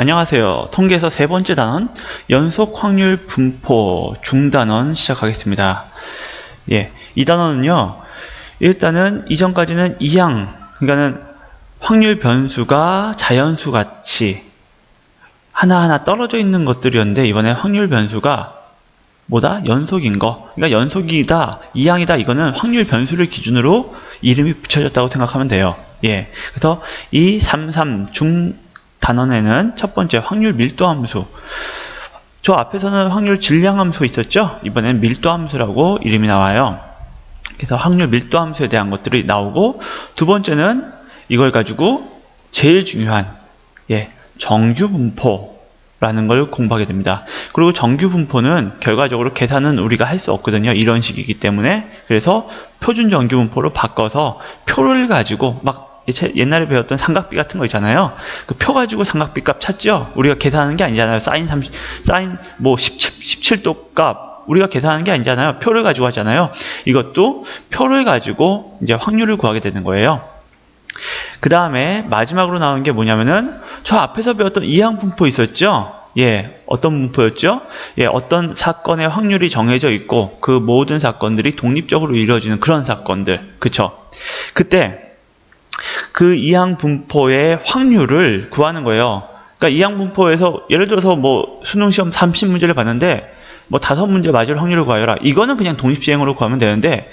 안녕하세요. 통계에서 세 번째 단원 연속 확률 분포 중단원 시작하겠습니다. 이 단원은요. 일단은 이전까지는 이항, 그러니까는 확률 변수가 자연수 같이 하나하나 떨어져 있는 것들이었는데 이번에 확률 변수가 뭐다? 연속인 거. 그러니까 연속이다, 이항이다. 이거는 확률 변수를 기준으로 이름이 붙여졌다고 생각하면 돼요. 그래서 이 33 중 단원에는 첫 번째 확률 밀도 함수. 저 앞에서는 확률 질량 함수 있었죠? 이번엔 밀도 함수라고 이름이 나와요. 그래서 확률 밀도 함수에 대한 것들이 나오고, 두 번째는 이걸 가지고 제일 중요한 정규 분포라는 걸 공부하게 됩니다. 그리고 정규 분포는 결과적으로 계산은 우리가 할 수 없거든요. 이런 식이기 때문에. 그래서 표준 정규 분포로 바꿔서 표를 가지고 막 옛날에 배웠던 삼각비 같은 거 있잖아요. 그 표 가지고 삼각비 값 찾죠? 우리가 계산하는 게 아니잖아요. 사인 17도 값 우리가 계산하는 게 아니잖아요. 표를 가지고 하잖아요. 이것도 표를 가지고 이제 확률을 구하게 되는 거예요. 그 다음에 마지막으로 나오는 게 뭐냐면은 저 앞에서 배웠던 이항 분포 있었죠? 어떤 분포였죠? 어떤 사건의 확률이 정해져 있고 그 모든 사건들이 독립적으로 이루어지는 그런 사건들. 그쵸? 그때 그 이항 분포의 확률을 구하는 거예요. 그러니까 이항 분포에서 예를 들어서 뭐 수능 시험 30문제를 봤는데 뭐 5문제 맞을 확률을 구하여라. 이거는 그냥 독립시행으로 구하면 되는데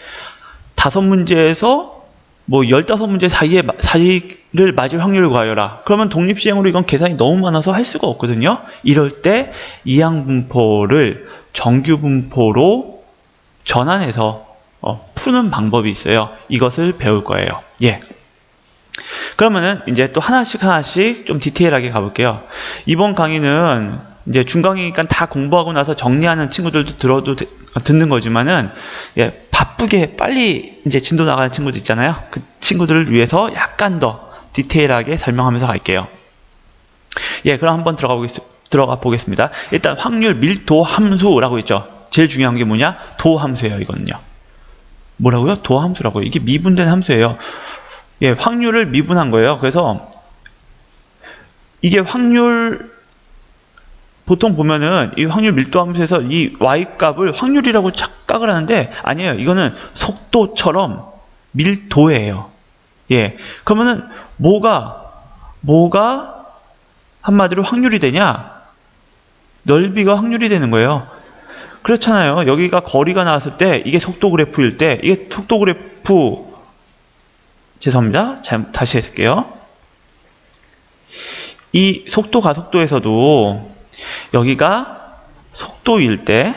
5문제에서 뭐 15문제 사이를 맞을 확률을 구하여라. 그러면 독립시행으로 이건 계산이 너무 많아서 할 수가 없거든요. 이럴 때 이항 분포를 정규 분포로 전환해서 푸는 방법이 있어요. 이것을 배울 거예요. 그러면은 이제 또 하나씩 좀 디테일하게 가볼게요. 이번 강의는 이제 중강이니까 다 공부하고 나서 정리하는 친구들도 듣는 거지만은 바쁘게 빨리 이제 진도 나가는 친구들 있잖아요. 그 친구들을 위해서 약간 더 디테일하게 설명하면서 갈게요. 그럼 한번 들어가 보겠습니다. 일단 확률 밀도 함수라고 있죠. 제일 중요한 게 뭐냐? 도 함수예요. 이거는요. 뭐라고요? 도 함수라고요. 이게 미분된 함수예요. 확률을 미분한 거예요. 그래서 이게 확률 보통 보면은 이 확률 밀도 함수에서 이 y값을 확률이라고 착각을 하는데 아니에요. 이거는 속도처럼 밀도예요. 그러면은 뭐가 한마디로 확률이 되냐? 넓이가 확률이 되는 거예요. 그렇잖아요. 여기가 거리가 나왔을 때 이게 속도 그래프일 때 이게 속도 그래프 죄송합니다. 다시 해볼게요. 이 속도 가속도에서도 여기가 속도일 때,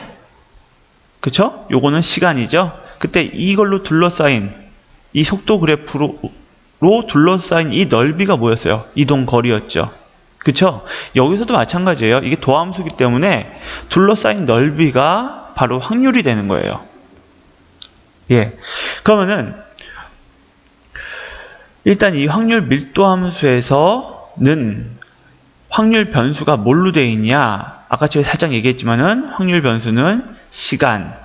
그쵸? 요거는 시간이죠? 그때 이걸로 둘러싸인, 이 속도 그래프로 둘러싸인 이 넓이가 뭐였어요? 이동 거리였죠? 그쵸? 여기서도 마찬가지예요. 이게 도함수기 때문에 둘러싸인 넓이가 바로 확률이 되는 거예요. 그러면은, 일단 이 확률 밀도 함수에서는 확률 변수가 뭘로 되어 있냐? 아까 제가 살짝 얘기했지만은 확률 변수는 시간,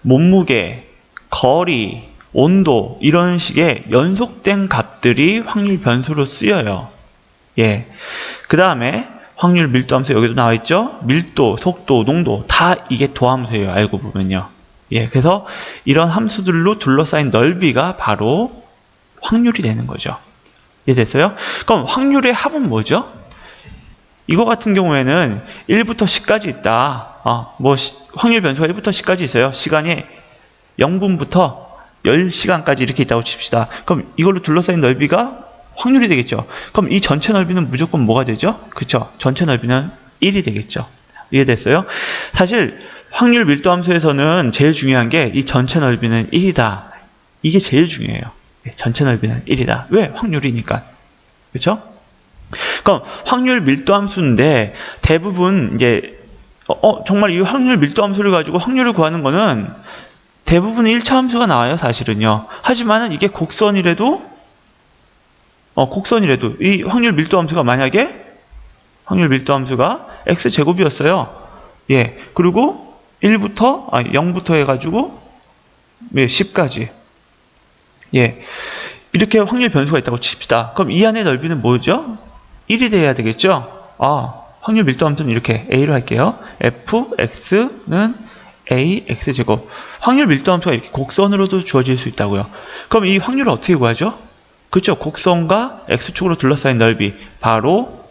몸무게, 거리, 온도 이런 식의 연속된 값들이 확률 변수로 쓰여요. 그 다음에 확률 밀도 함수 여기도 나와 있죠? 밀도, 속도, 농도 다 이게 도함수예요. 알고 보면요. 그래서 이런 함수들로 둘러싸인 넓이가 바로 확률이 되는 거죠. 이해됐어요? 그럼 확률의 합은 뭐죠? 이거 같은 경우에는 1부터 10까지 있다. 확률 변수가 1부터 10까지 있어요. 시간이 0분부터 10시간까지 이렇게 있다고 칩시다. 그럼 이걸로 둘러싸인 넓이가 확률이 되겠죠. 그럼 이 전체 넓이는 무조건 뭐가 되죠? 그쵸? 전체 넓이는 1이 되겠죠. 이해됐어요? 사실 확률 밀도 함수에서는 제일 중요한 게 이 전체 넓이는 1이다. 이게 제일 중요해요. 전체 넓이는 1이다. 왜? 확률이니까. 그쵸? 그럼 확률 밀도 함수인데 대부분 이제 정말 이 확률 밀도 함수를 가지고 확률을 구하는 거는 대부분 1차 함수가 나와요. 사실은요. 하지만은 이게 곡선이라도 이 확률 밀도 함수가 만약에 확률 밀도 함수가 x제곱이었어요. 그리고 0부터 해가지고 10까지 이렇게 확률 변수가 있다고 칩시다. 그럼 이 안의 넓이는 뭐죠? 1이 돼야 되겠죠? 확률 밀도 함수는 이렇게 A로 할게요. fx는 A x제곱. 확률 밀도 함수가 이렇게 곡선으로도 주어질 수 있다고요. 그럼 이 확률을 어떻게 구하죠? 그렇죠. 곡선과 x축으로 둘러싸인 넓이, 바로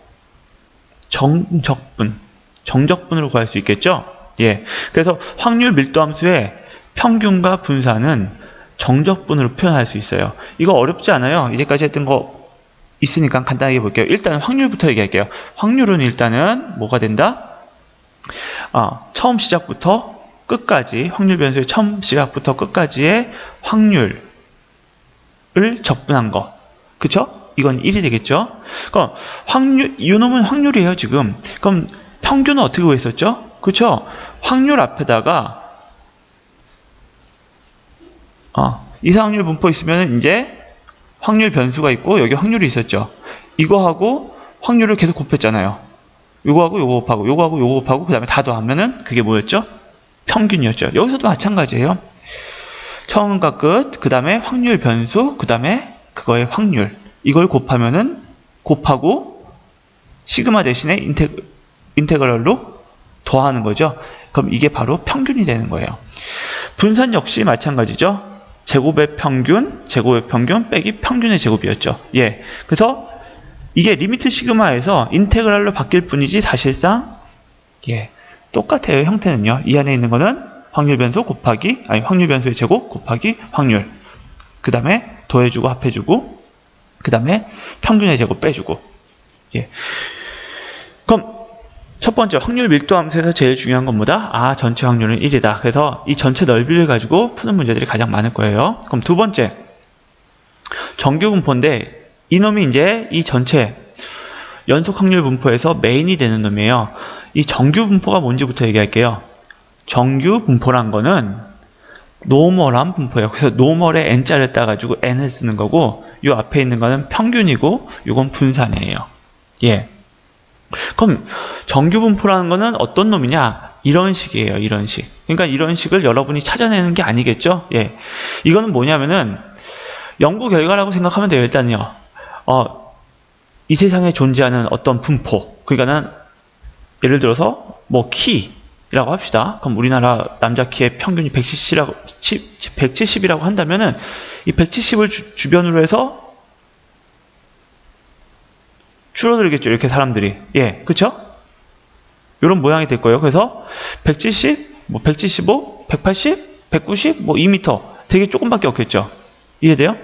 정적분으로 구할 수 있겠죠? 예. 그래서 확률 밀도 함수의 평균과 분산은 정적분으로 표현할 수 있어요. 이거 어렵지 않아요. 이제까지 했던 거 있으니까 간단하게 볼게요. 일단 확률부터 얘기할게요. 확률은 일단은 뭐가 된다? 처음 시작부터 끝까지, 확률 변수의 처음 시작부터 끝까지의 확률을 적분한 거. 그쵸? 이건 1이 되겠죠? 그럼 요놈은 확률이에요, 지금. 그럼 평균은 어떻게 구했었죠? 그쵸? 확률 앞에다가 이상확률 분포 있으면 이제 확률 변수가 있고 여기 확률이 있었죠. 이거하고 확률을 계속 곱했잖아요. 요거하고 요거 곱하고 요거하고 요거 곱하고 그 다음에 다 더하면은 그게 뭐였죠? 평균이었죠. 여기서도 마찬가지예요. 처음과 끝, 그 다음에 확률 변수, 그 다음에 그거의 확률. 이걸 곱하고 시그마 대신에 인테그럴로 더하는 거죠. 그럼 이게 바로 평균이 되는 거예요. 분산 역시 마찬가지죠. 제곱의 평균 빼기 평균의 제곱이었죠. 예. 그래서 이게 리미트 시그마에서 인테그랄로 바뀔 뿐이지 사실상 똑같아요. 형태는요. 이 안에 있는 거는 확률 변수 확률 변수의 제곱 곱하기 확률. 그 다음에 더해주고 합해주고 그 다음에 평균의 제곱 빼주고. 예. 그럼 첫 번째 확률 밀도 함수에서 제일 중요한 건 뭐다? 전체 확률은 1이다. 그래서 이 전체 넓이를 가지고 푸는 문제들이 가장 많을 거예요. 그럼 두 번째, 정규 분포인데 이놈이 이제 이 전체 연속 확률 분포에서 메인이 되는 놈이에요. 이 정규 분포가 뭔지부터 얘기할게요. 정규 분포란 거는 노멀한 분포예요. 그래서 노멀에 n자를 따가지고 n을 쓰는 거고, 이 앞에 있는 거는 평균이고, 이건 분산이에요. 예. 그럼 정규 분포라는 거는 어떤 놈이냐? 이런 식이에요. 이런 식. 그러니까 이런 식을 여러분이 찾아내는 게 아니겠죠? 예. 이거는 뭐냐면은 연구 결과라고 생각하면 돼요. 일단요. 이 세상에 존재하는 어떤 분포. 그러니까는 예를 들어서 뭐 키라고 합시다. 그럼 우리나라 남자 키의 평균이 170이라고 한다면은 이 170을 주변으로 해서 줄어들겠죠. 이렇게 사람들이. 예, 그쵸? 이런 모양이 될 거예요. 그래서 170, 175, 180, 190, 2m. 되게 조금밖에 없겠죠. 이해돼요?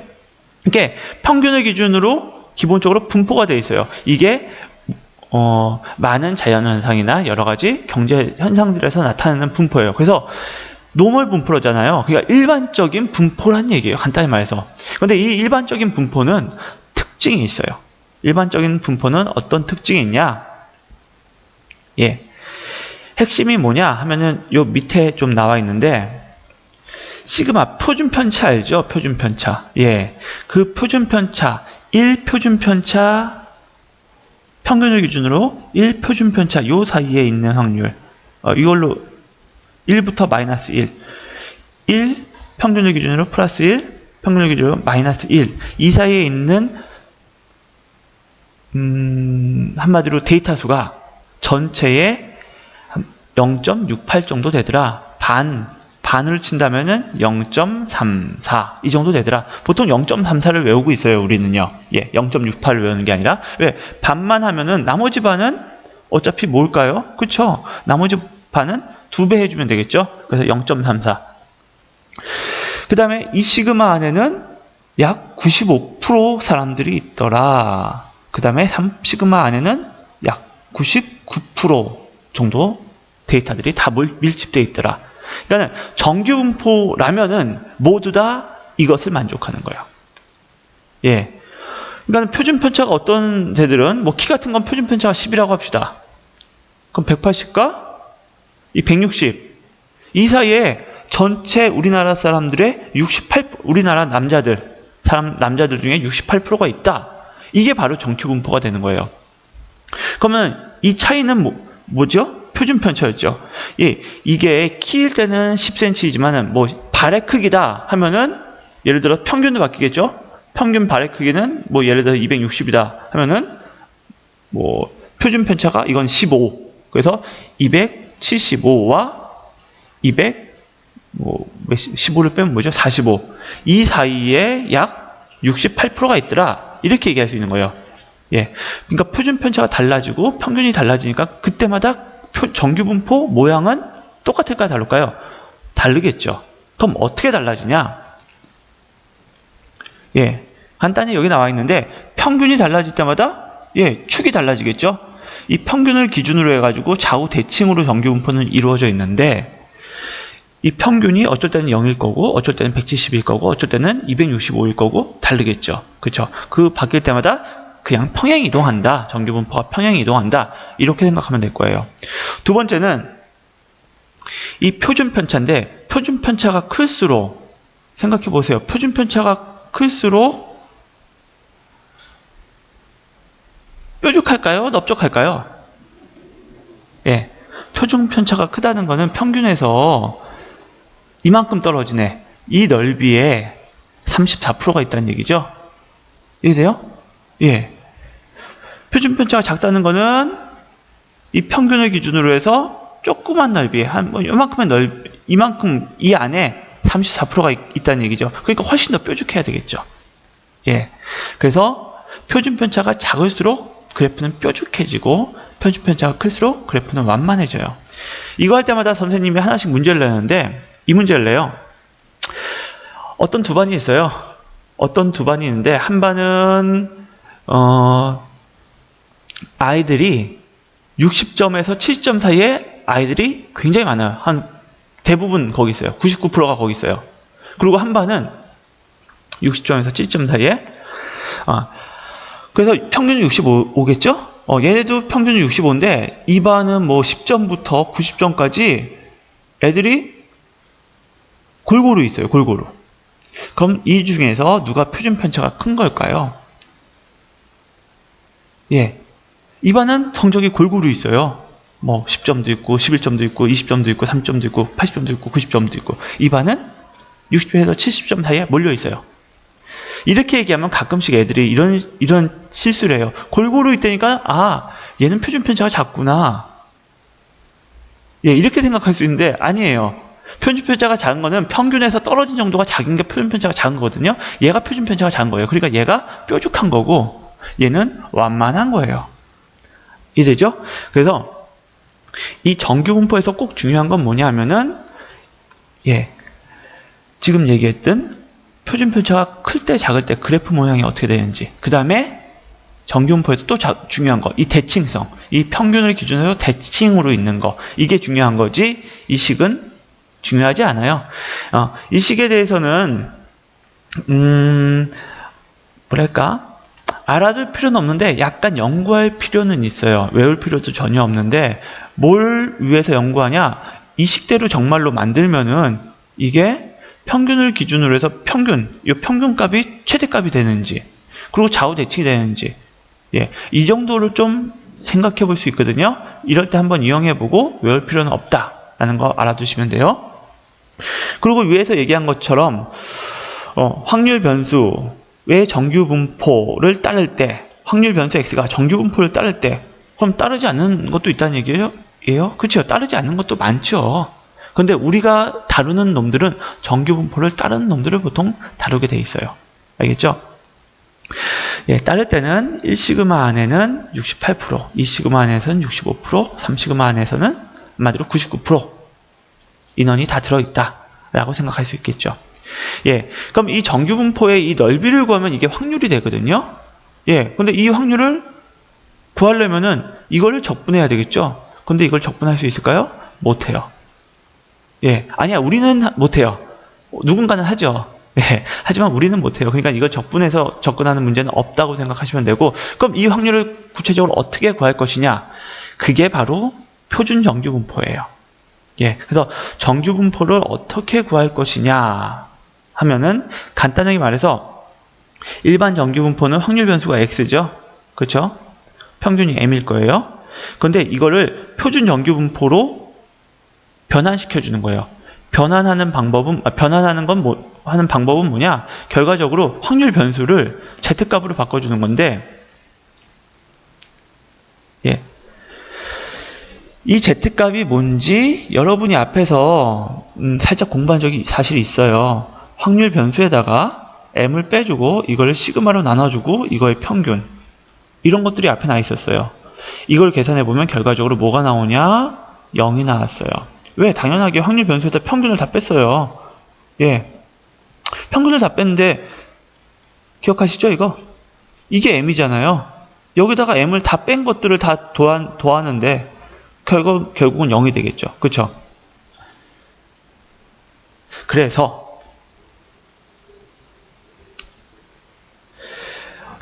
이게 평균을 기준으로 기본적으로 분포가 되어 있어요. 이게 많은 자연현상이나 여러 가지 경제 현상들에서 나타나는 분포예요. 그래서 노멀 분포잖아요. 그러니까 일반적인 분포란 얘기예요. 간단히 말해서. 근데 이 일반적인 분포는 특징이 있어요. 일반적인 분포는 어떤 특징이 있냐? 예. 핵심이 뭐냐 하면은 요 밑에 좀 나와 있는데, 시그마 표준편차 알죠? 표준편차. 예. 그 표준편차, 1표준편차 평균을 기준으로 1표준편차 요 사이에 있는 확률. 이걸로 1부터 마이너스 1. 1 평균을 기준으로 플러스 1, 평균을 기준으로 마이너스 1. 이 사이에 있는 한마디로 데이터 수가 전체의 0.68 정도 되더라. 반을 친다면은 0.34 이 정도 되더라. 보통 0.34를 외우고 있어요. 우리는요. 예, 0.68을 외우는 게 아니라, 왜? 반만 하면은 나머지 반은 어차피 뭘까요? 그쵸? 나머지 반은 2배 해주면 되겠죠? 그래서 0.34. 그 다음에 이 시그마 안에는 약 95% 사람들이 있더라. 그 다음에 3시그마 안에는 약 99% 정도 데이터들이 다 밀집되어 있더라. 그러니까 정규 분포라면은 모두 다 이것을 만족하는 거예요. 예. 그러니까 표준편차가 어떤 데들은 키 같은 건 표준편차가 10이라고 합시다. 그럼 180과 이 160. 이 사이에 전체 우리나라 사람들의 우리나라 남자들 중에 68%가 있다. 이게 바로 정규 분포가 되는 거예요. 그러면 이 차이는 뭐죠? 표준편차였죠. 예, 이게 키일 때는 10cm이지만은 발의 크기다 하면은 예를 들어 평균도 바뀌겠죠? 평균 발의 크기는 예를 들어 260이다 하면은 표준 편차가 이건 15. 그래서 275와 15를 빼면 뭐죠? 45. 이 사이에 약 68%가 있더라. 이렇게 얘기할 수 있는 거예요. 예. 그러니까 표준 편차가 달라지고 평균이 달라지니까 그때마다 정규 분포 모양은 똑같을까요? 다를까요? 다르겠죠. 그럼 어떻게 달라지냐? 예. 간단히 여기 나와 있는데 평균이 달라질 때마다 축이 달라지겠죠. 이 평균을 기준으로 해가지고 좌우 대칭으로 정규 분포는 이루어져 있는데 이 평균이 어쩔 때는 0일 거고 어쩔 때는 170일 거고 어쩔 때는 265일 거고 다르겠죠. 그렇죠? 그 바뀔 때마다 그냥 평행 이동한다. 정규 분포가 평행 이동한다. 이렇게 생각하면 될 거예요. 두 번째는 이 표준 편차인데 표준 편차가 클수록 생각해 보세요. 표준 편차가 클수록 뾰족할까요? 넓적할까요? 예. 표준 편차가 크다는 거는 평균에서 이만큼 떨어지네. 이 넓이에 34%가 있다는 얘기죠. 이해돼요? 예. 표준 편차가 작다는 거는 이 평균을 기준으로 해서 조그만 넓이에 이만큼 이 안에 34%가 있다는 얘기죠. 그러니까 훨씬 더 뾰족해야 되겠죠. 예. 그래서 표준 편차가 작을수록 그래프는 뾰족해지고 표준 편차가 클수록 그래프는 완만해져요. 이거 할 때마다 선생님이 하나씩 문제를 내는데 이 문제를 내요. 어떤 두 반이 있어요. 어떤 두 반이 있는데 한 반은 아이들이 60점에서 70점 사이에 아이들이 굉장히 많아요. 대부분 거기 있어요. 99%가 거기 있어요. 그리고 한 반은 60점에서 70점 사이에 그래서 평균이 65겠죠? 얘네도 평균이 65인데 이 반은 뭐 10점부터 90점까지 애들이 골고루 있어요. 골고루. 그럼 이 중에서 누가 표준 편차가 큰 걸까요? 예. 이 반은 성적이 골고루 있어요. 뭐 10점도 있고 11점도 있고 20점도 있고 3점도 있고 80점도 있고 90점도 있고 이 반은 60점에서 70점 사이에 몰려 있어요. 이렇게 얘기하면 가끔씩 애들이 이런 실수를 해요. 골고루 있다니까 얘는 표준 편차가 작구나. 예, 이렇게 생각할 수 있는데 아니에요. 표준 편차가 작은 거는 평균에서 떨어진 정도가 작은 게 표준 편차가 작은 거거든요. 얘가 표준 편차가 작은 거예요. 그러니까 얘가 뾰족한 거고 얘는 완만한 거예요. 이해되죠? 그래서 이 정규 분포에서 꼭 중요한 건 뭐냐 하면은 지금 얘기했던 표준 편차가 클 때 작을 때 그래프 모양이 어떻게 되는지, 그 다음에 정규 분포에서 또 중요한 거, 이 대칭성, 이 평균을 기준으로 대칭으로 있는 거, 이게 중요한 거지 이 식은 중요하지 않아요. 이 식에 대해서는 뭐랄까 알아둘 필요는 없는데 약간 연구할 필요는 있어요. 외울 필요도 전혀 없는데 뭘 위해서 연구하냐, 이 식대로 정말로 만들면은 이게 평균을 기준으로 해서 이 평균값이 최대값이 되는지 그리고 좌우 대칭이 되는지 이 정도를 좀 생각해 볼 수 있거든요. 이럴 때 한번 이용해 보고 외울 필요는 없다라는 거 알아두시면 돼요. 그리고 위에서 얘기한 것처럼 확률 변수의 정규 분포를 따를 때, 확률 변수 x가 정규 분포를 따를 때 그럼 따르지 않는 것도 있다는 얘기예요? 그렇죠. 따르지 않는 것도 많죠. 근데 우리가 다루는 놈들은 정규 분포를 따르는 놈들을 보통 다루게 돼 있어요. 알겠죠? 따를 때는 1시그마 안에는 68%, 2시그마 안에서는 65%, 3시그마 안에서는 한마디로 99% 인원이 다 들어있다 라고 생각할 수 있겠죠. 그럼 이 정규 분포의 이 넓이를 구하면 이게 확률이 되거든요. 근데 이 확률을 구하려면은 이거를 적분해야 되겠죠. 근데 이걸 적분할 수 있을까요? 못해요. 아니야, 우리는 못해요. 누군가는 하죠. 하지만 우리는 못해요. 그러니까 이걸 적분해서 접근하는 문제는 없다고 생각하시면 되고, 그럼 이 확률을 구체적으로 어떻게 구할 것이냐? 그게 바로 표준 정규 분포예요. 그래서 정규 분포를 어떻게 구할 것이냐 하면은 간단하게 말해서 일반 정규 분포는 확률 변수가 x죠. 그렇죠? 평균이 m일 거예요. 그런데 이거를 표준 정규 분포로 변환시켜 주는 거예요. 변환하는 방법은 뭐냐? 결과적으로 확률 변수를 z값으로 바꿔주는 건데, 이 Z값이 뭔지 여러분이 앞에서 살짝 공부한 적이 사실 있어요. 확률 변수에다가 m을 빼주고 이걸 시그마로 나눠주고 이거의 평균, 이런 것들이 앞에 나 있었어요. 이걸 계산해보면 결과적으로 뭐가 나오냐? 0이 나왔어요. 왜? 당연하게 확률 변수에다 평균을 다 뺐어요. 예, 평균을 다 뺐는데 기억하시죠 이거? 이게 m이잖아요. 여기다가 m을 다 뺀 것들을 다 더하는데 결국은 0이 되겠죠. 그쵸? 그래서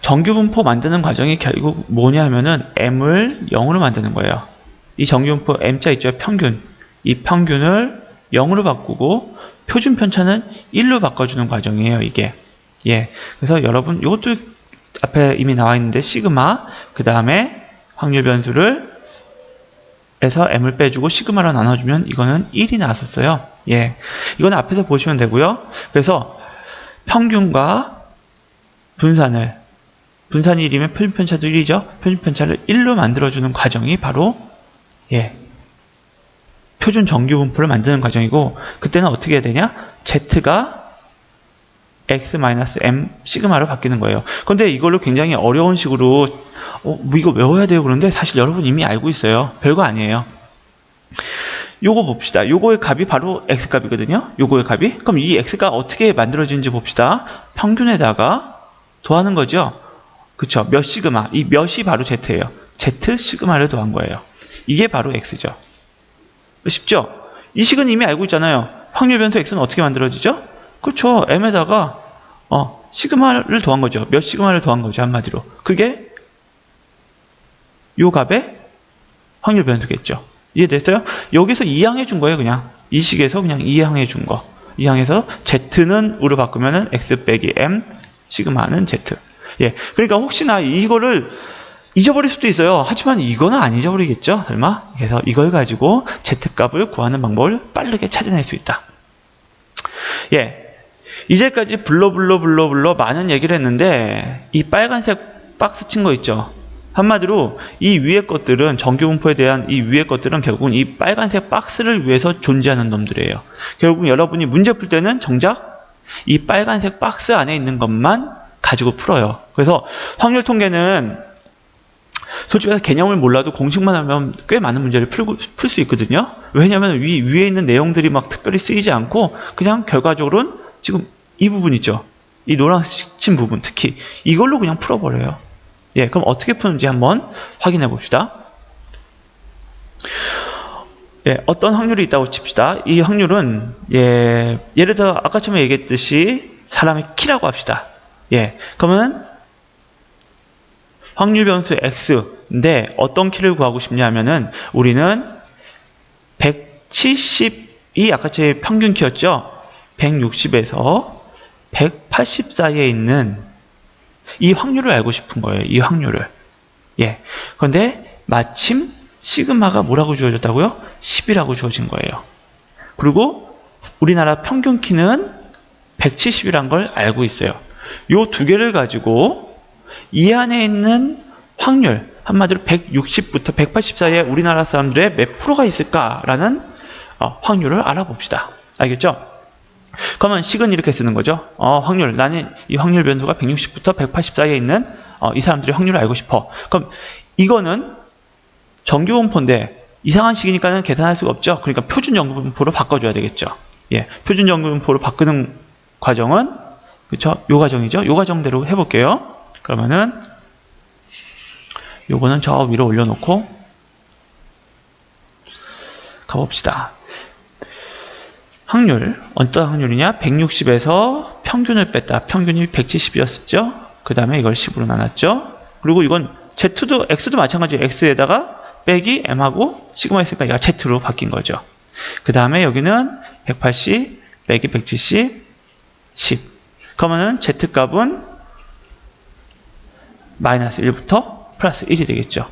정규분포 만드는 과정이 결국 뭐냐 하면은 m을 0으로 만드는 거예요. 이 정규분포 m자 있죠? 평균. 이 평균을 0으로 바꾸고 표준 편차는 1로 바꿔주는 과정이에요, 이게. 예. 그래서 여러분, 이것도 앞에 이미 나와 있는데, 시그마, 그 다음에 확률 변수를 에서 m을 빼주고 시그마로 나눠주면 이거는 1이 나왔었어요. 예. 이건 앞에서 보시면 되고요. 그래서 평균과 분산이 1이면 표준 편차도 1이죠. 표준 편차를 1로 만들어주는 과정이 바로 예, 표준 정규 분포를 만드는 과정이고, 그때는 어떻게 해야 되냐? z가 x-m 시그마로 바뀌는 거예요. 근데 이걸로 굉장히 어려운 식으로 뭐 이거 외워야 돼요 그런데 사실 여러분 이미 알고 있어요. 별거 아니에요. 요거 봅시다. 요거의 값이 바로 x값이거든요. 요거의 값이. 그럼 이 x가 어떻게 만들어지는지 봅시다. 평균에다가 더하는 거죠. 그쵸? 몇 시그마. 이 몇이 바로 z예요. z 시그마를 더한 거예요. 이게 바로 x죠. 쉽죠? 이 식은 이미 알고 있잖아요. 확률 변수 x는 어떻게 만들어지죠? 그렇죠. m에다가 시그마를 더한 거죠. 몇 시그마를 더한 거죠. 한마디로. 그게 요 값의 확률 변수겠죠. 이해됐어요? 여기서 이항해 준 거예요. 그냥 이 식에서 그냥 이항해 준 거. 이항해서 z는 우로 바꾸면은 x 빼기 m, 시그마는 z. 예. 그러니까 혹시나 이거를 잊어버릴 수도 있어요. 하지만 이거는 안 잊어버리겠죠? 설마? 그래서 이걸 가지고 z값을 구하는 방법을 빠르게 찾아낼 수 있다. 예. 이제까지 불러 많은 얘기를 했는데 이 빨간색 박스 친 거 있죠? 한마디로 이 위에 것들은 정규분포에 대한 이 위에 것들은 결국은 이 빨간색 박스를 위해서 존재하는 놈들이에요. 결국 여러분이 문제 풀 때는 정작 이 빨간색 박스 안에 있는 것만 가지고 풀어요. 그래서 확률 통계는 솔직히 개념을 몰라도 공식만 하면 꽤 많은 문제를 풀 수 있거든요. 왜냐하면 위에 있는 내용들이 막 특별히 쓰이지 않고 그냥 결과적으로는 지금 이 부분 있죠. 이 노란색 친 부분 특히 이걸로 그냥 풀어버려요. 예, 그럼 어떻게 푸는지 한번 확인해 봅시다. 예, 어떤 확률이 있다고 칩시다. 이 확률은 예를 들어 아까 처음에 얘기했듯이 사람의 키라고 합시다. 예, 그러면 확률 변수 x인데 어떤 키를 구하고 싶냐면은 우리는 170이 아까 제 평균 키였죠. 160에서 180 사이에 있는 이 확률을 알고 싶은 거예요. 이 확률을. 예. 그런데 마침 시그마가 뭐라고 주어졌다고요? 10이라고 주어진 거예요. 그리고 우리나라 평균 키는 170이란 걸 알고 있어요. 요 두 개를 가지고 이 안에 있는 확률, 한마디로 160부터 180 사이에 우리나라 사람들의 몇 프로가 있을까라는 확률을 알아봅시다. 알겠죠? 그러면 식은 이렇게 쓰는 거죠. 확률, 나는 이 확률 변수가 160부터 180 사이에 있는 이 사람들의 확률을 알고 싶어. 그럼 이거는 정규분포인데 이상한 식이니까는 계산할 수가 없죠. 그러니까 표준 정규분포로 바꿔줘야 되겠죠. 예, 표준 정규분포로 바꾸는 과정은 그렇죠? 요 과정이죠. 요 과정대로 해볼게요. 그러면은 요거는 저 위로 올려놓고 가봅시다. 확률, 어떤 확률이냐? 160에서 평균을 뺐다. 평균이 170이었었죠? 그 다음에 이걸 10으로 나눴죠? 그리고 이건 Z도, X도 마찬가지예요. X에다가 빼기 M하고 시그마 있으니까 얘가 Z로 바뀐 거죠. 그 다음에 여기는 180 빼기 170, 10. 그러면은 Z값은 마이너스 1부터 플러스 1이 되겠죠.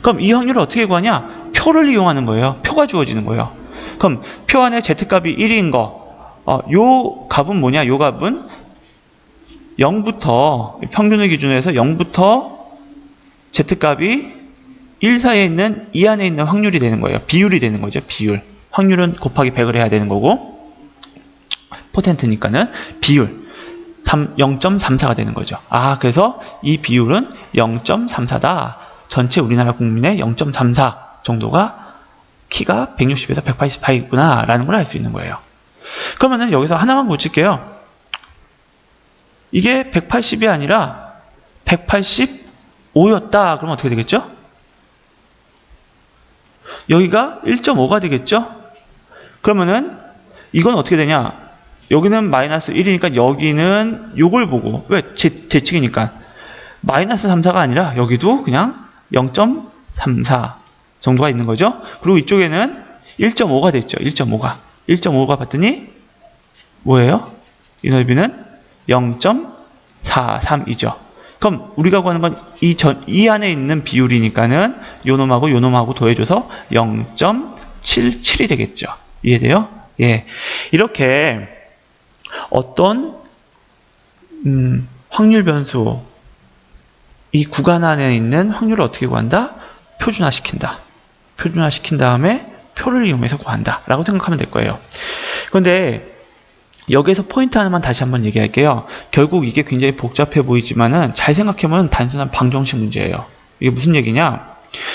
그럼 이 확률을 어떻게 구하냐? 표를 이용하는 거예요. 표가 주어지는 거예요. 그럼 표 안에 z값이 1인 거, 요 값은 뭐냐? 요 값은 0부터 평균을 기준으로 해서 0부터 z값이 1 사이에 있는 이 안에 있는 확률이 되는 거예요. 비율이 되는 거죠. 비율. 확률은 곱하기 100을 해야 되는 거고 퍼센트니까는 비율 0.34가 되는 거죠. 아, 그래서 이 비율은 0.34다. 전체 우리나라 국민의 0.34 정도가 키가 160에서 180 사이구나 라는 걸 알 수 있는 거예요. 그러면은 여기서 하나만 고칠게요. 이게 180이 아니라 185였다. 그러면 어떻게 되겠죠? 여기가 1.5가 되겠죠? 그러면은 이건 어떻게 되냐? 여기는 마이너스 1이니까 여기는 요걸 보고, 왜? 대칭이니까 마이너스 34가 아니라 여기도 그냥 0.34 정도가 있는 거죠. 그리고 이쪽에는 1.5가 됐죠. 1.5가 봤더니 뭐예요? 이 넓이는 0.43이죠. 그럼 우리가 구하는 건 이 안에 있는 비율이니까는 요 놈하고 더해줘서 0.77이 되겠죠. 이해돼요? 예. 이렇게 어떤 확률 변수, 이 구간 안에 있는 확률을 어떻게 구한다? 표준화시킨다. 표준화시킨 다음에 표를 이용해서 구한다 라고 생각하면 될 거예요. 그런데 여기에서 포인트 하나만 다시 한번 얘기할게요. 결국 이게 굉장히 복잡해 보이지만은 잘 생각해보면 단순한 방정식 문제예요. 이게 무슨 얘기냐?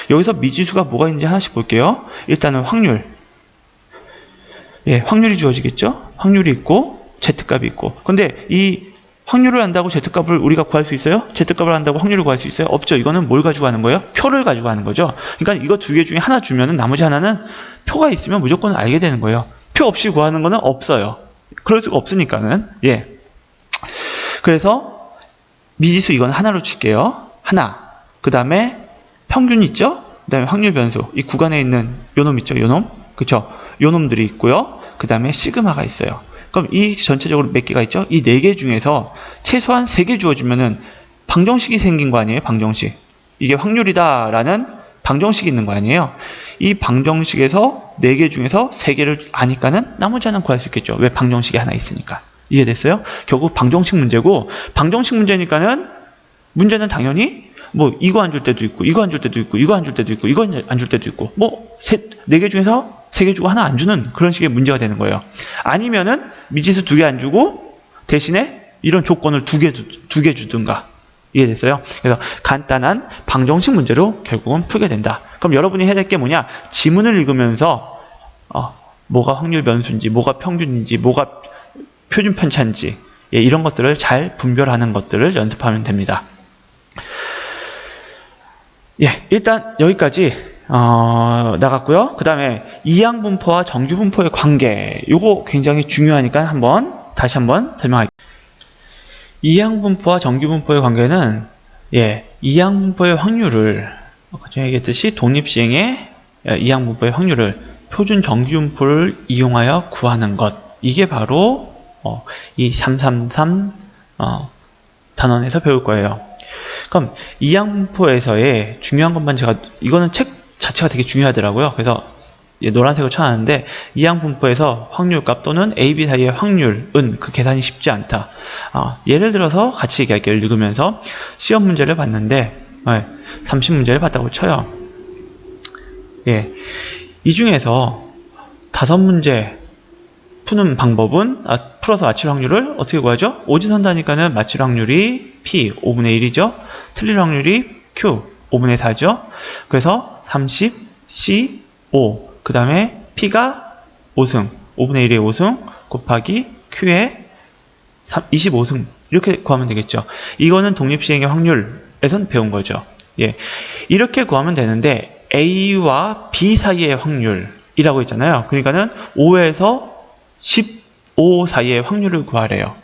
여기서 미지수가 뭐가 있는지 하나씩 볼게요. 일단은 확률. 예, 확률이 주어지겠죠? 확률이 있고 Z값이 있고. 근데 이 확률을 안다고 Z값을 우리가 구할 수 있어요? Z값을 안다고 확률을 구할 수 있어요? 없죠. 이거는 뭘 가지고 하는 거예요? 표를 가지고 하는 거죠. 그러니까 이거 두 개 중에 하나 주면은 나머지 하나는 표가 있으면 무조건 알게 되는 거예요. 표 없이 구하는 거는 없어요. 그럴 수가 없으니까는. 예. 그래서 미지수 이건 하나로 칠게요. 하나. 그 다음에 평균 있죠? 그 다음에 확률 변수. 이 구간에 있는 요놈 있죠? 요놈. 그쵸? 요놈들이 있고요. 그 다음에 시그마가 있어요. 그럼 이 전체적으로 몇 개가 있죠? 이 4개 중에서 최소한 3개 주어지면은 방정식이 생긴 거 아니에요? 방정식. 이게 확률이다라는 방정식이 있는 거 아니에요? 이 방정식에서 4개 중에서 3개를 아니까는 나머지 하나는 구할 수 있겠죠. 왜? 방정식이 하나 있으니까. 이해됐어요? 결국 방정식 문제고, 방정식 문제니까는 문제는 당연히 뭐 이거 안 줄 때도 있고, 이거 안 줄 때도 있고, 이거 안 줄 때도 있고, 이거 안 줄 때도 있고, 뭐 4개 중에서 3개 주고 하나 안 주는 그런 식의 문제가 되는 거예요. 아니면은 미지수 2개 안 주고 대신에 이런 조건을 2개 주든가. 이해됐어요? 그래서 간단한 방정식 문제로 결국은 풀게 된다. 그럼 여러분이 해야 될 게 뭐냐? 지문을 읽으면서 뭐가 확률 변수인지, 뭐가 평균인지, 뭐가 표준 편차인지, 예, 이런 것들을 잘 분별하는 것들을 연습하면 됩니다. 예, 일단 여기까지 나갔고요. 그 다음에 이항분포와 정규분포의 관계, 요거 굉장히 중요하니까 다시 한번 설명할게요. 이항분포와 정규분포의 관계는, 예, 이항분포의 확률을 전에 얘기했듯이 독립시행의 이항분포의 확률을 표준 정규분포를 이용하여 구하는 것, 이게 바로 이 333 단원에서 배울 거예요. 그럼 이항분포에서의 중요한 것만 이거는 책 자체가 되게 중요하더라고요. 그래서 노란색을 쳐놨는데, 이항분포에서 확률값 또는 A, B 사이의 확률은 그 계산이 쉽지 않다. 예를 들어서 같이 얘기할게요. 읽으면서 시험 문제를 봤는데 30문제를 봤다고 쳐요. 예, 이 중에서 5문제 푸는 방법은 풀어서 맞출 확률을 어떻게 구하죠? 오지선다니까는 맞출 확률이 P 5분의 1이죠. 틀릴 확률이 Q 5분의 4죠. 그래서 30, C, 5. 그 다음에 P가 5승, 5분의 1의 5승 곱하기 Q의 25승. 이렇게 구하면 되겠죠. 이거는 독립시행의 확률에선 배운 거죠. 예, 이렇게 구하면 되는데 A와 B 사이의 확률이라고 했잖아요. 그러니까는 5에서 15 사이의 확률을 구하래요.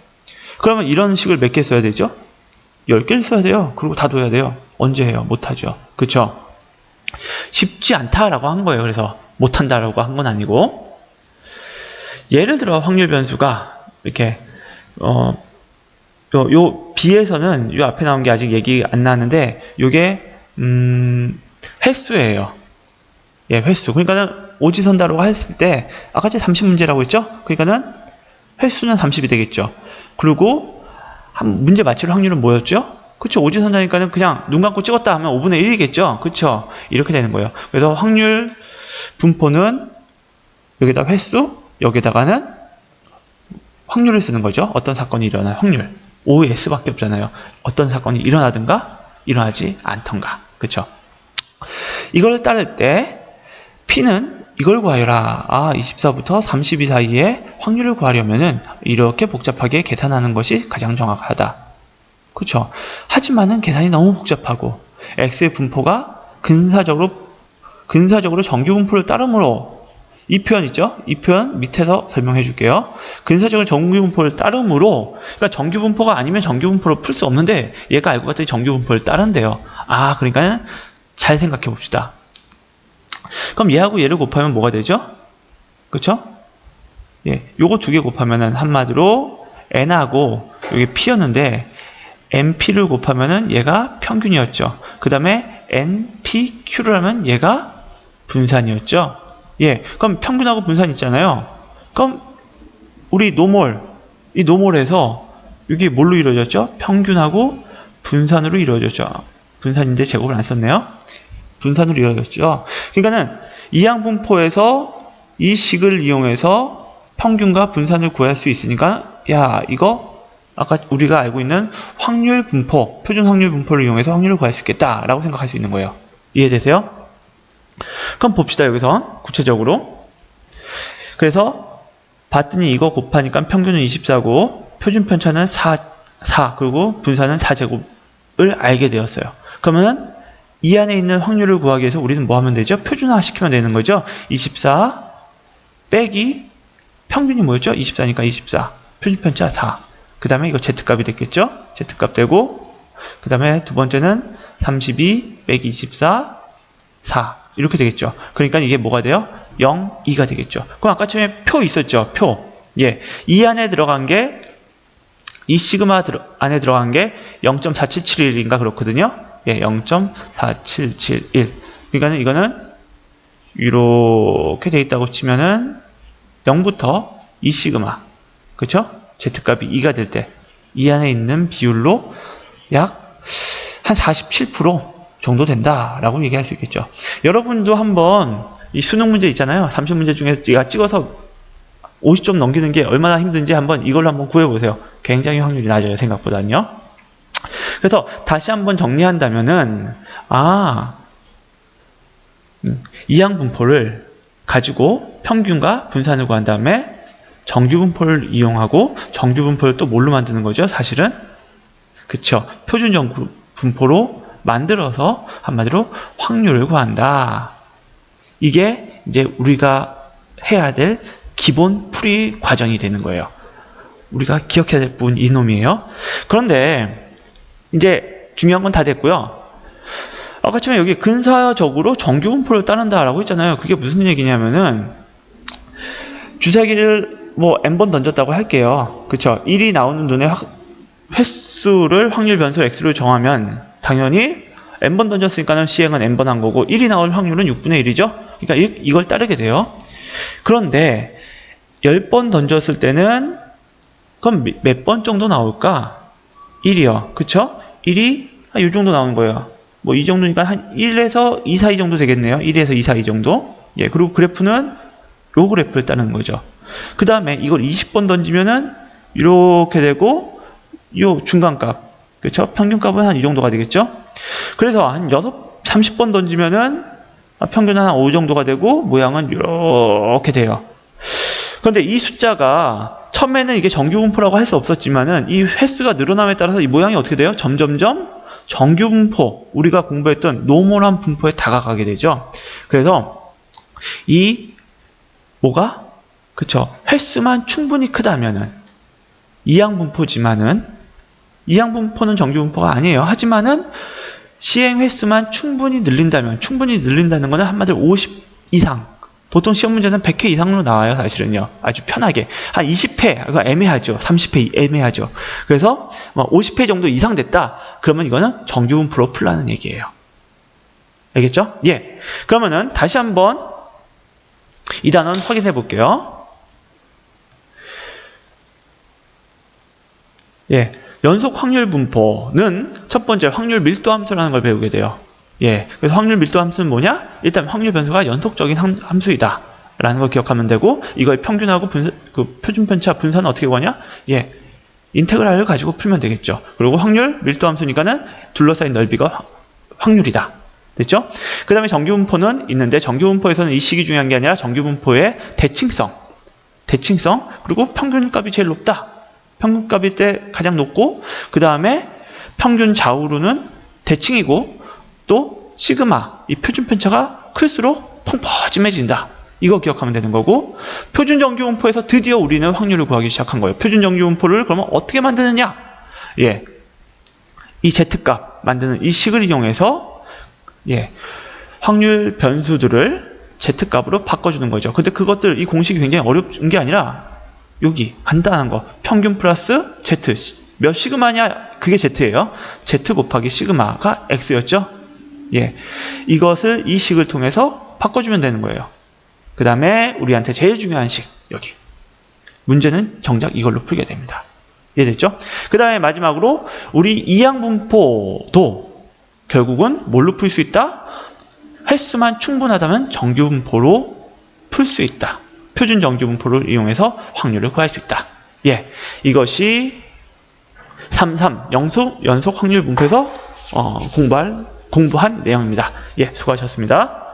그러면 이런 식을 몇 개 써야 되죠? 10개를 써야 돼요. 그리고 다 둬야 돼요. 언제 해요? 못하죠. 그쵸? 쉽지 않다라고 한 거예요. 그래서 못한다라고 한 건 아니고, 예를 들어 확률 변수가 이렇게 요 B에서는 요 앞에 나온 게 아직 얘기 안 나왔는데, 요게 횟수예요. 예, 횟수. 그러니까는 오지선다라고 했을 때 아까 30문제라고 했죠? 그러니까는 횟수는 30이 되겠죠. 그리고 문제 맞출 확률은 뭐였죠? 그쵸? 오지선다니까는 그냥 눈 감고 찍었다 하면 5분의 1이겠죠? 그쵸? 이렇게 되는 거예요. 그래서 확률 분포는 여기다 횟수, 여기다가는 확률을 쓰는 거죠. 어떤 사건이 일어날 확률. OS밖에 없잖아요. 어떤 사건이 일어나든가 일어나지 않던가. 그쵸? 이걸 따를 때 P는 이걸 구하여라. 24부터 32 사이에 확률을 구하려면은 이렇게 복잡하게 계산하는 것이 가장 정확하다. 그쵸? 하지만은 계산이 너무 복잡하고 X의 분포가 근사적으로 정규 분포를 따르므로 이 표현 있죠? 이 표현 밑에서 설명해 줄게요. 근사적으로 정규 분포를 따르므로, 그러니까 정규 분포가 아니면 정규 분포로 풀 수 없는데 얘가 알고 봤더니 정규 분포를 따른대요. 그러니까 잘 생각해 봅시다. 그럼 얘하고 얘를 곱하면 뭐가 되죠? 그쵸? 예, 요거 두 개 곱하면은 한마디로 n하고 여기 p였는데 np를 곱하면은 얘가 평균이었죠. 그 다음에 npq를 하면 얘가 분산이었죠. 예, 그럼 평균하고 분산 있잖아요. 그럼 우리 이 노멀에서 이게 뭘로 이루어졌죠? 평균하고 분산으로 이루어졌죠. 분산인데 제곱을 안 썼네요. 분산으로 이루어졌죠. 그러니까는 이항분포에서 이 식을 이용해서 평균과 분산을 구할 수 있으니까 이거 아까 우리가 알고 있는 확률 분포, 표준 확률 분포를 이용해서 확률을 구할 수 있겠다라고 생각할 수 있는 거예요. 이해되세요? 그럼 봅시다. 여기서 구체적으로. 그래서 봤더니 이거 곱하니까 평균은 24고 표준 편차는 4 그리고 분산은 4제곱을 알게 되었어요. 그러면 이 안에 있는 확률을 구하기 위해서 우리는 뭐 하면 되죠? 표준화 시키면 되는 거죠. 24 빼기 평균이 뭐였죠? 24니까 24. 표준 편차 4. 그 다음에 이거 Z값이 됐겠죠? Z값 되고 그 다음에 두 번째는 32 빼기 24 4 이렇게 되겠죠. 그러니까 이게 뭐가 돼요? 0, 2가 되겠죠. 그럼 아까 전에 표 있었죠? 표. 예, 이 안에 들어간 게 이 시그마 안에 들어간 게 0.4771인가 그렇거든요. 예, 0.4771. 그러니까 이거는 이렇게 돼 있다고 치면은 0부터 2 시그마. 그쵸? Z값이 2가 될 때 이 안에 있는 비율로 약 한 47% 정도 된다라고 얘기할 수 있겠죠. 여러분도 한번 이 수능 문제 있잖아요. 30문제 중에 제가 찍어서 50점 넘기는 게 얼마나 힘든지 한번 이걸로 한번 구해보세요. 굉장히 확률이 낮아요. 생각보다는요. 그래서 다시 한번 정리한다면은 이항분포를 가지고 평균과 분산을 구한 다음에 정규분포를 이용하고 정규분포를 또 뭘로 만드는 거죠? 사실은 그쵸. 표준 정규분포로 만들어서 한마디로 확률을 구한다. 이게 이제 우리가 해야 될 기본 풀이 과정이 되는 거예요. 우리가 기억해야 될 부분 이놈이에요. 그런데 이제 중요한 건 다 됐고요. 아까 처음에 여기 근사적으로 정규분포를 따른다라고 했잖아요. 그게 무슨 얘기냐면은 주사기를 뭐 n번 던졌다고 할게요. 그쵸? 1이 나오는 눈에 횟수를 확률 변수 x로 정하면 당연히 n번 던졌으니까는 시행은 n번 한 거고 1이 나올 확률은 6분의 1이죠? 그러니까 이걸 따르게 돼요. 그런데 10번 던졌을 때는 그럼 몇 번 정도 나올까? 1이요. 그쵸? 1이 한 이 정도 나오는 거예요. 뭐 이 정도니까 한 1에서 2 사이 정도 되겠네요. 1에서 2 사이 정도. 예, 그리고 그래프는 요 그래프를 따는 거죠. 그 다음에 이걸 20번 던지면은 이렇게 되고 요 중간값. 그쵸? 평균값은 한 이 정도가 되겠죠? 그래서 한 30번 던지면은 평균은 한 5 정도가 되고 모양은 이렇게 돼요. 그런데 이 숫자가 처음에는 이게 정규분포라고 할 수 없었지만은 이 횟수가 늘어남에 따라서 이 모양이 어떻게 돼요? 점점점 정규분포, 우리가 공부했던 노멀한 분포에 다가가게 되죠. 그래서 그쵸? 횟수만 충분히 크다면은 이항분포지만은 이항분포는 정규분포가 아니에요. 하지만은 시행 횟수만 충분히 늘린다면, 충분히 늘린다는 거는 한마디로 50 이상, 보통 시험 문제는 100회 이상으로 나와요. 사실은요. 아주 편하게. 한 20회, 그거 애매하죠. 30회 애매하죠. 그래서 50회 정도 이상 됐다. 그러면 이거는 정규분포로 풀라는 얘기예요. 알겠죠? 예. 그러면은 다시 한번 이 단원 확인해 볼게요. 예. 연속 확률 분포는 첫 번째 확률 밀도 함수라는 걸 배우게 돼요. 예, 그래서 확률 밀도 함수는 뭐냐? 일단 확률 변수가 연속적인 함수이다 라는 걸 기억하면 되고, 이거의 평균하고 표준 편차 분산은 어떻게 구하냐? 예, 인테그랄을 가지고 풀면 되겠죠. 그리고 확률 밀도 함수니까는 둘러싸인 넓이가 확률이다. 됐죠? 그 다음에 정규분포는 있는데, 정규분포에서는 이 식이 중요한 게 아니라 정규분포의 대칭성, 그리고 평균값이 제일 높다. 평균값일 때 가장 높고, 그 다음에 평균 좌우로는 대칭이고, 또 시그마, 이 표준 편차가 클수록 펑퍼짐해진다. 이거 기억하면 되는 거고, 표준 정규분포에서 드디어 우리는 확률을 구하기 시작한 거예요. 표준 정규분포를 그러면 어떻게 만드느냐? 예, 이 Z값 만드는 이 식을 이용해서 예, 확률 변수들을 Z값으로 바꿔주는 거죠. 근데 그것들, 이 공식이 굉장히 어려운 게 아니라 여기 간단한 거, 평균 플러스 Z, 몇 시그마냐? 그게 Z예요. Z 곱하기 시그마가 X였죠. 예, 이것을 이 식을 통해서 바꿔주면 되는 거예요. 그 다음에 우리한테 제일 중요한 식, 여기 문제는 정작 이걸로 풀게 됩니다. 이해됐죠? 그 다음에 마지막으로 우리 이항분포도 결국은 뭘로 풀 수 있다? 횟수만 충분하다면 정규분포로 풀 수 있다. 표준 정규분포를 이용해서 확률을 구할 수 있다. 예, 이것이 3.3 연속 확률 분포에서 공부한 내용입니다. 예, 수고하셨습니다.